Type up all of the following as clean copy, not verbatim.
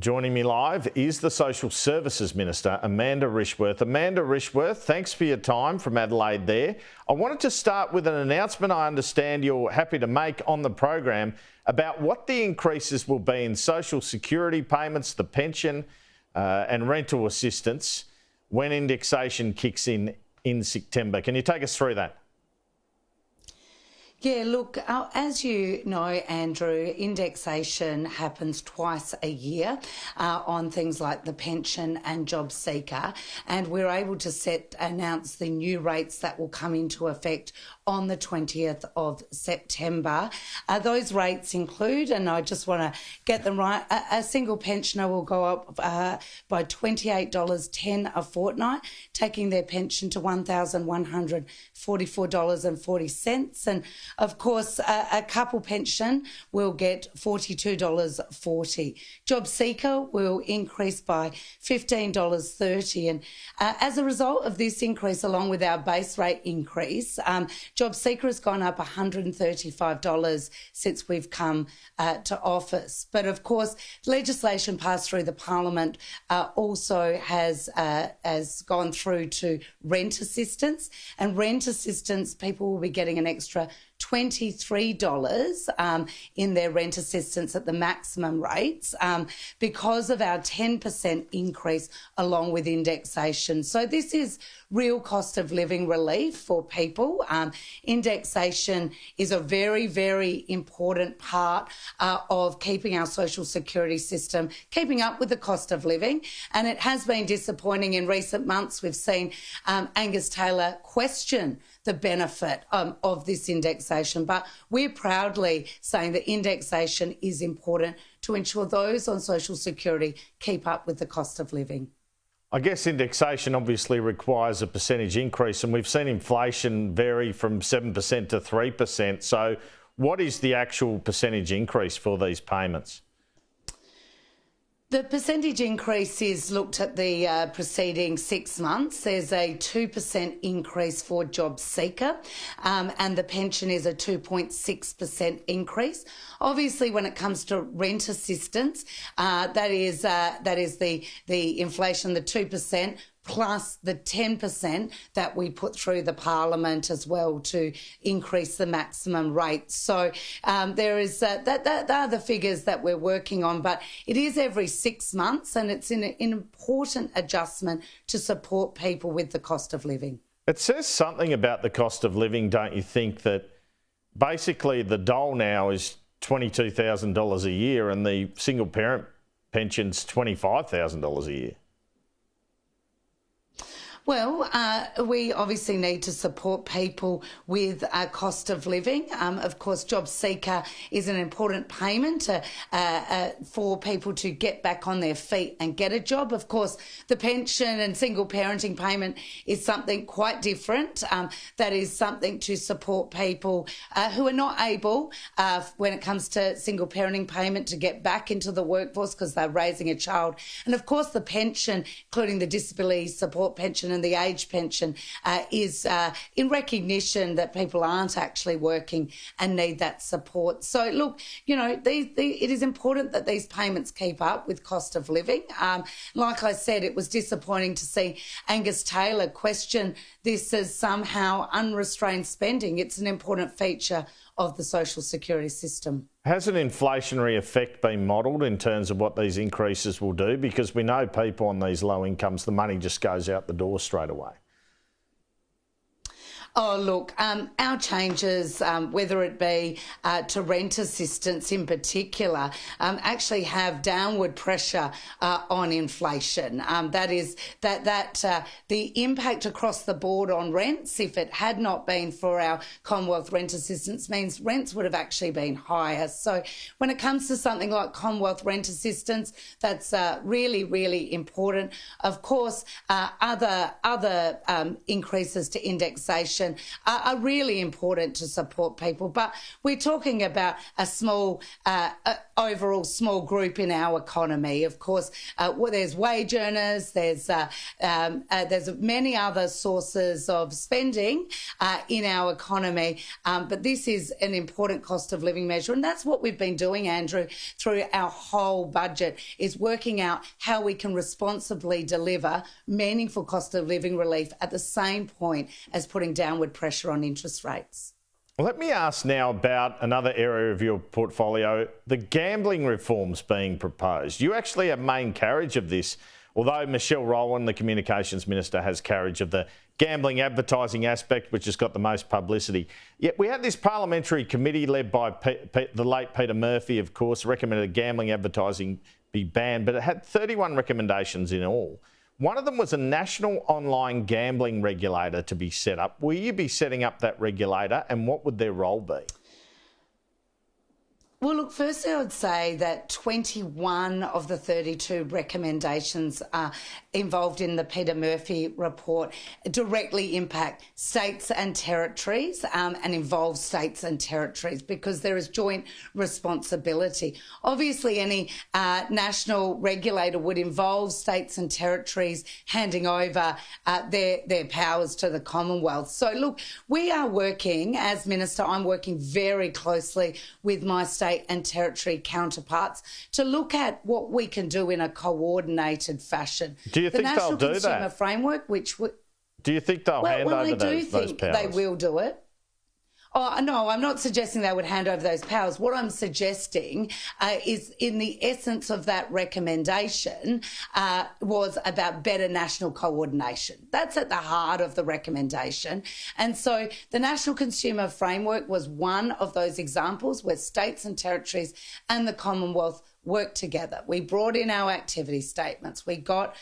Joining me live is the Social Services Minister, Amanda Risworth. Amanda Risworth, thanks for your time from Adelaide there. I wanted to start with an announcement I understand you're happy to make on the program about what the increases will be in social security payments, the pension and rental assistance when indexation kicks in September. Can you take us through that? Yeah, look, as you know, Andrew, indexation happens twice a year on things like the pension and JobSeeker, and we're able to announce the new rates that will come into effect on the 20th of September. Those rates include, and I just want to get them right, a single pensioner will go up by $28.10 a fortnight, taking their pension to $1,144.40. And of course, a couple pension will get $42.40. JobSeeker will increase by $15.30. And as a result of this increase, along with our base rate increase, JobSeeker has gone up $135 since we've come to office. But of course, legislation passed through the Parliament also has gone through to rent assistance. And rent assistance, people will be getting an extra $23 in their rent assistance at the maximum rates because of our 10% increase along with indexation. So this is real cost of living relief for people. Indexation is a very, very important part of keeping our social security system, keeping up with the cost of living. And it has been disappointing in recent months. We've seen Angus Taylor question the benefit of this indexation, but we're proudly saying that indexation is important to ensure those on social security keep up with the cost of living. I guess indexation obviously requires a percentage increase, and we've seen inflation vary from 7% to 3%. So what is the actual percentage increase for these payments? The percentage increase is looked at the preceding 6 months. There's a 2% increase for JobSeeker, and the pension is a 2.6% increase. Obviously, when it comes to rent assistance, that is the inflation, the 2%. Plus the 10% that we put through the Parliament as well to increase the maximum rate. So there is that are the figures that we're working on, but it is every 6 months, and it's an important adjustment to support people with the cost of living. It says something about the cost of living, don't you think, that basically the dole now is $22,000 a year and the single parent pension's $25,000 a year? Well, we obviously need to support people with a cost of living. Of course, JobSeeker is an important payment for people to get back on their feet and get a job. Of course, the pension and single parenting payment is something quite different. That is something to support people who are not able, when it comes to single parenting payment, to get back into the workforce because they're raising a child. And of course, the pension, including the disability support pension and the age pension, is in recognition that people aren't actually working and need that support. So look, you know, it is important that these payments keep up with cost of living. Like I said, it was disappointing to see Angus Taylor question this as somehow unrestrained spending. It's an important feature of the social security system. Has an inflationary effect been modelled in terms of what these increases will do? Because we know people on these low incomes, the money just goes out the door straight away. Oh, look, our changes, whether it be to rent assistance in particular, actually have downward pressure on inflation. The impact across the board on rents, if it had not been for our Commonwealth Rent Assistance, means rents would have actually been higher. So when it comes to something like Commonwealth Rent Assistance, that's really, really important. Of course, other increases to indexation are really important to support people, but we're talking about a small, overall small group in our economy. Of course, there's wage earners, there's many other sources of spending in our economy, but this is an important cost of living measure, and that's what we've been doing, Andrew, through our whole budget, is working out how we can responsibly deliver meaningful cost of living relief at the same point as putting downward pressure on interest rates. Let me ask now about another area of your portfolio, the gambling reforms being proposed. You actually have main carriage of this, although Michelle Rowland, the Communications Minister, has carriage of the gambling advertising aspect, which has got the most publicity. Yet we had this parliamentary committee led by the late Peter Murphy, of course, recommended gambling advertising be banned, but it had 31 recommendations in all. One of them was a national online gambling regulator to be set up. Will you be setting up that regulator, and what would their role be? Well, look, firstly, I would say that 21 of the 32 recommendations involved in the Peter Murphy report directly impact states and territories and involve states and territories because there is joint responsibility. Obviously, any national regulator would involve states and territories handing over their powers to the Commonwealth. So, look, we are working, as Minister, I'm working very closely with my state and territory counterparts to look at what we can do in a coordinated fashion. Do you think they'll do that? The National Consumer Framework, which... Do you think they'll hand over those powers? I do think they will do it. Oh, no, I'm not suggesting they would hand over those powers. What I'm suggesting is in the essence of that recommendation was about better national coordination. That's at the heart of the recommendation. And so the National Consumer Framework was one of those examples where states and territories and the Commonwealth work together. We brought in our activity statements. We got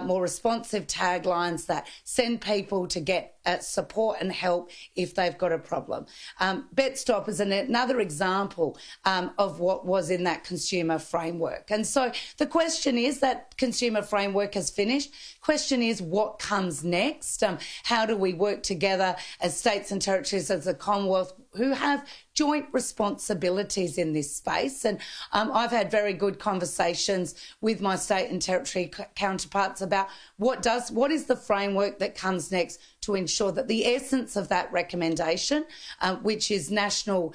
more responsive taglines that send people to get support and help if they've got a problem. BetStop is another example of what was in that consumer framework. And so the question is, that consumer framework has finished. Question is, what comes next? How do we work together as states and territories, as the Commonwealth, who have joint responsibilities in this space? And I've had very good conversations with my state and territory counterparts about what is the framework that comes next to ensure that the essence of that recommendation, which is national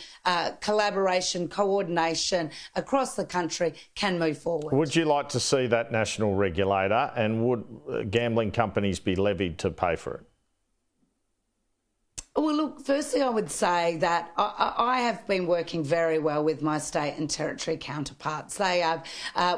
collaboration, coordination across the country, can move forward. Would you like to see that national regulator, and would gambling companies be levied to pay for it? Well, look, firstly, I would say that I have been working very well with my state and territory counterparts. They have,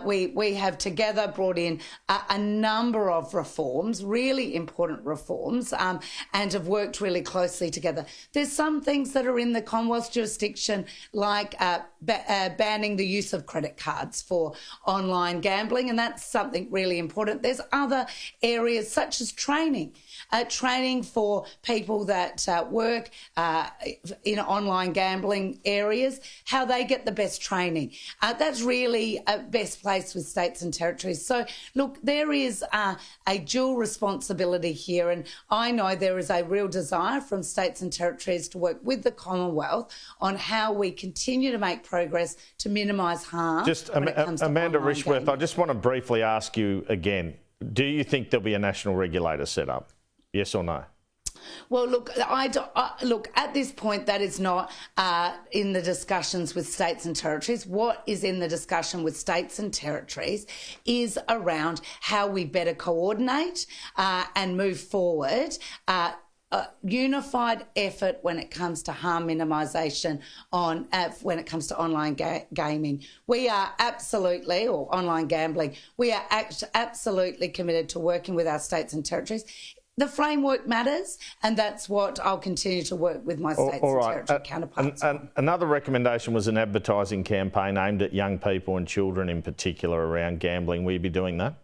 we have together brought in a number of reforms, really important reforms, and have worked really closely together. There's some things that are in the Commonwealth jurisdiction, like banning the use of credit cards for online gambling, and that's something really important. There's other areas such as training for people that work in online gambling areas, how they get the best training. That's really best placed with states and territories. So, look, there is a dual responsibility here, and I know there is a real desire from states and territories to work with the Commonwealth on how we continue to make progress to minimise harm. Just Amanda Risworth, I just want to briefly ask you again, do you think there'll be a national regulator set up? Yes or no? Well, look, look, at this point, that is not in the discussions with states and territories. What is in the discussion with states and territories is around how we better coordinate and move forward. Unified effort when it comes to harm minimisation when it comes to online gaming. We are absolutely, or online gambling, we are absolutely committed to working with our states and territories. The framework matters, and that's what I'll continue to work with my states and territory counterparts on. Another recommendation was an advertising campaign aimed at young people and children in particular around gambling. Will you be doing that?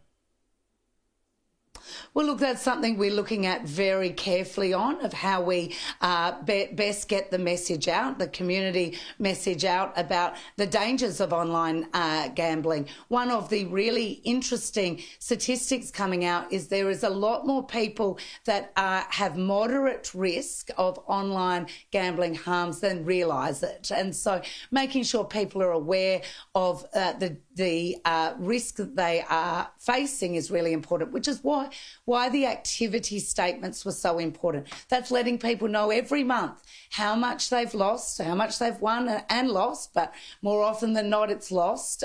Well, look, that's something we're looking at very carefully on, of how we best get the message out, the community message out about the dangers of online gambling. One of the really interesting statistics coming out is there is a lot more people that have moderate risk of online gambling harms than realise it. And so making sure people are aware of the risk that they are facing is really important, which is why the activity statements were so important. That's letting people know every month how much they've lost, how much they've won and lost, but more often than not it's lost,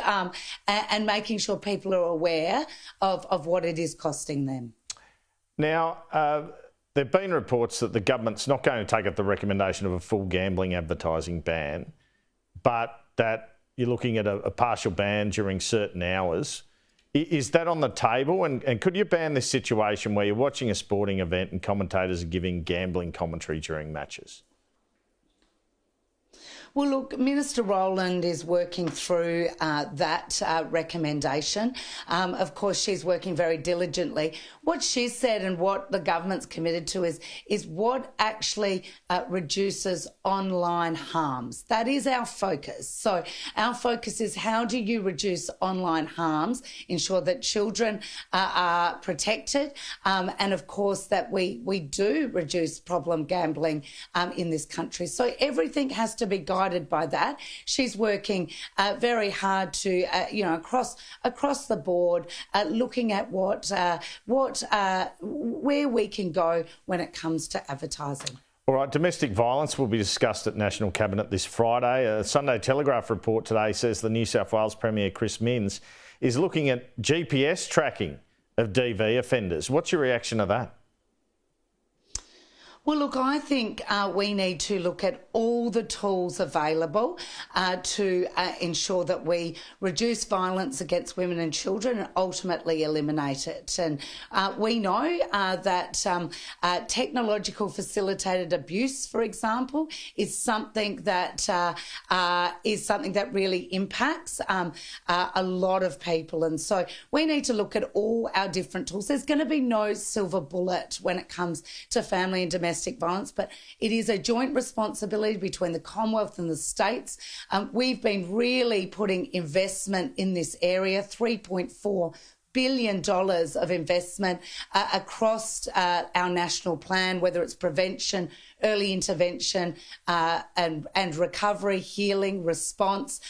and making sure people are aware of what it is costing them. Now, there have been reports that the government's not going to take up the recommendation of a full gambling advertising ban, but that you're looking at a partial ban during certain hours. Is that on the table? And could you ban this situation where you're watching a sporting event and commentators are giving gambling commentary during matches? Well, look, Minister Rowland is working through that recommendation. Of course, she's working very diligently. What she said and what the government's committed to is what actually reduces online harms. That is our focus. So our focus is how do you reduce online harms, ensure that children are protected, and of course that we do reduce problem gambling in this country. So everything has to be guided by that. She's working very hard to, across the board, looking at where we can go when it comes to advertising. All right, domestic violence will be discussed at National Cabinet this Friday. A Sunday Telegraph report today says the New South Wales Premier Chris Minns is looking at GPS tracking of DV offenders. What's your reaction to that? Well, look, I think we need to look at all the tools available to ensure that we reduce violence against women and children and ultimately eliminate it. And we know that technological facilitated abuse, for example, is something that really impacts a lot of people. And so we need to look at all our different tools. There's going to be no silver bullet when it comes to family and domestic violence, but it is a joint responsibility between the Commonwealth and the states. We've been really putting investment in this area, $3.4 billion of investment across our national plan, whether it's prevention, early intervention, and recovery, healing, response.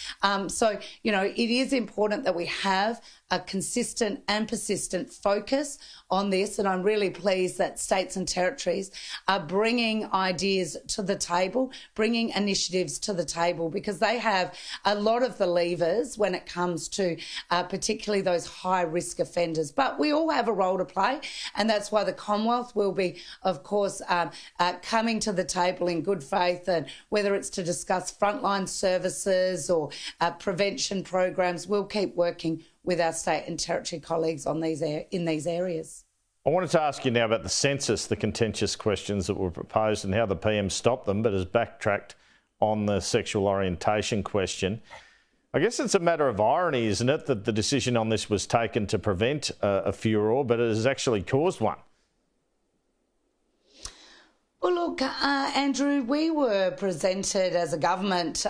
So, it is important that we have a consistent and persistent focus on this, and I'm really pleased that states and territories are bringing ideas to the table, bringing initiatives to the table, because they have a lot of the levers when it comes to particularly those high-risk offenders. But we all have a role to play, and that's why the Commonwealth will be, of course, coming to the table in good faith, and whether it's to discuss frontline services or prevention programs, we'll keep working with our state and territory colleagues on in these areas. I wanted to ask you now about the census, the contentious questions that were proposed and how the PM stopped them, but has backtracked on the sexual orientation question. I guess it's a matter of irony, isn't it, that the decision on this was taken to prevent a furore, but it has actually caused one. Well, look, Andrew, we were presented as a government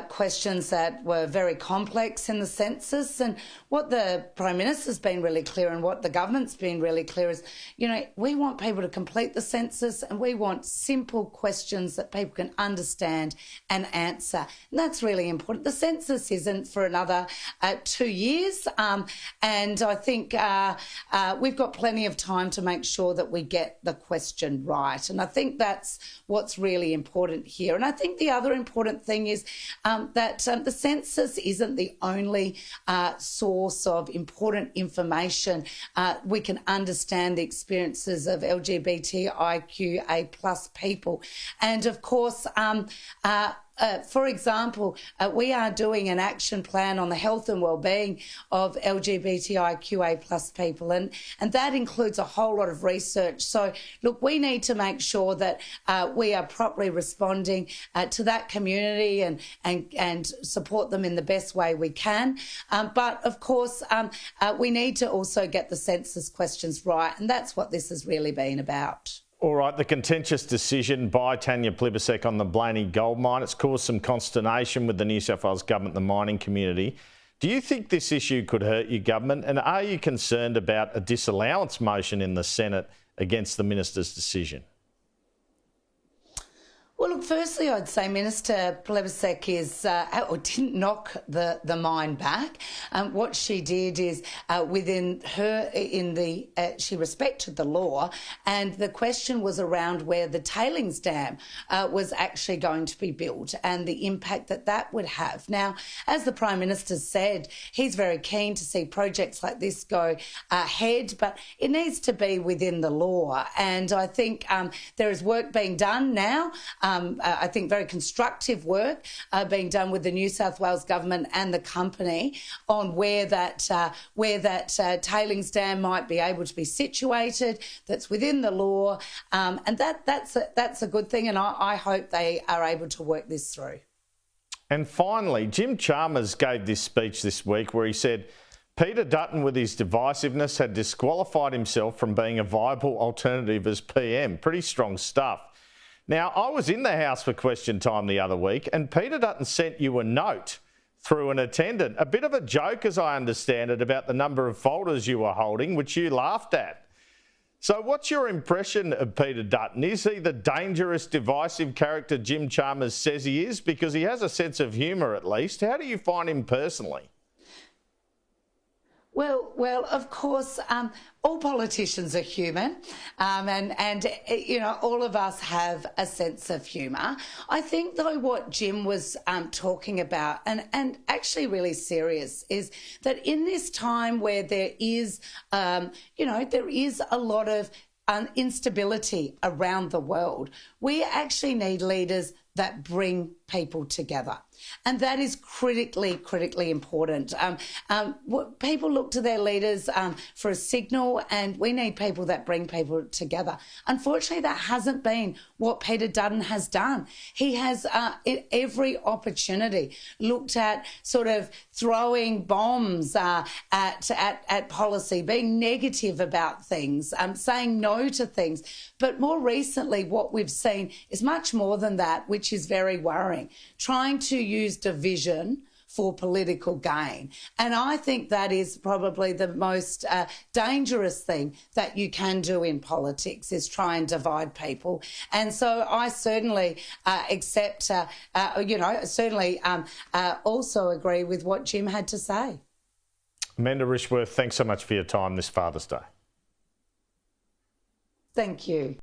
questions that were very complex in the census, and what the Prime Minister's been really clear and what the government's been really clear is, we want people to complete the census and we want simple questions that people can understand and answer. And that's really important. The census isn't for another 2 years, and I think we've got plenty of time to make sure that we get the question right. And I think that's what's really important here. And I think the other important thing is that the census isn't the only source of important information. We can understand the experiences of LGBTIQA+ people. And of course, For example, we are doing an action plan on the health and wellbeing of LGBTIQA plus people, and that includes a whole lot of research. So, look, we need to make sure that we are properly responding to that community and support them in the best way we can. But of course, we need to also get the census questions right, and that's what this has really been about. All right, the contentious decision by Tanya Plibersek on the Blain gold mine, it's caused some consternation with the New South Wales government and the mining community. Do you think this issue could hurt your government, and are you concerned about a disallowance motion in the Senate against the minister's decision? Well, look, firstly, I'd say Minister Plibersek didn't knock the mine back. What she did is she respected the law, and the question was around where the tailings dam was actually going to be built and the impact that would have. Now, as the Prime Minister said, he's very keen to see projects like this go ahead, but it needs to be within the law. And I think there is work being done now. I think very constructive work being done with the New South Wales government and the company on where that tailings dam might be able to be situated. That's within the law, and that's a good thing. And I hope they are able to work this through. And finally, Jim Chalmers gave this speech this week where he said Peter Dutton, with his divisiveness, had disqualified himself from being a viable alternative as PM. Pretty strong stuff. Now, I was in the House for question time the other week, and Peter Dutton sent you a note through an attendant. A bit of a joke, as I understand it, about the number of folders you were holding, which you laughed at. So what's your impression of Peter Dutton? Is he the dangerous, divisive character Jim Chalmers says he is? Because he has a sense of humour, at least. How do you find him personally? Well, of course, all politicians are human, and you know, all of us have a sense of humour. I think, though, what Jim was talking about, and actually really serious, is that in this time where there is, there is a lot of instability around the world, we actually need leaders that bring people together. And that is critically important. People look to their leaders for a signal, and we need people that bring people together. Unfortunately, that hasn't been what Peter Dutton has done. He has, at every opportunity, looked at sort of throwing bombs at policy, being negative about things, saying no to things. But more recently, what we've seen is much more than that, which is very worrying, trying to use division for political gain. And I think that is probably the most dangerous thing that you can do in politics, is try and divide people. And so I certainly also agree with what Jim had to say. Amanda Risworth, thanks so much for your time this Father's Day. Thank you.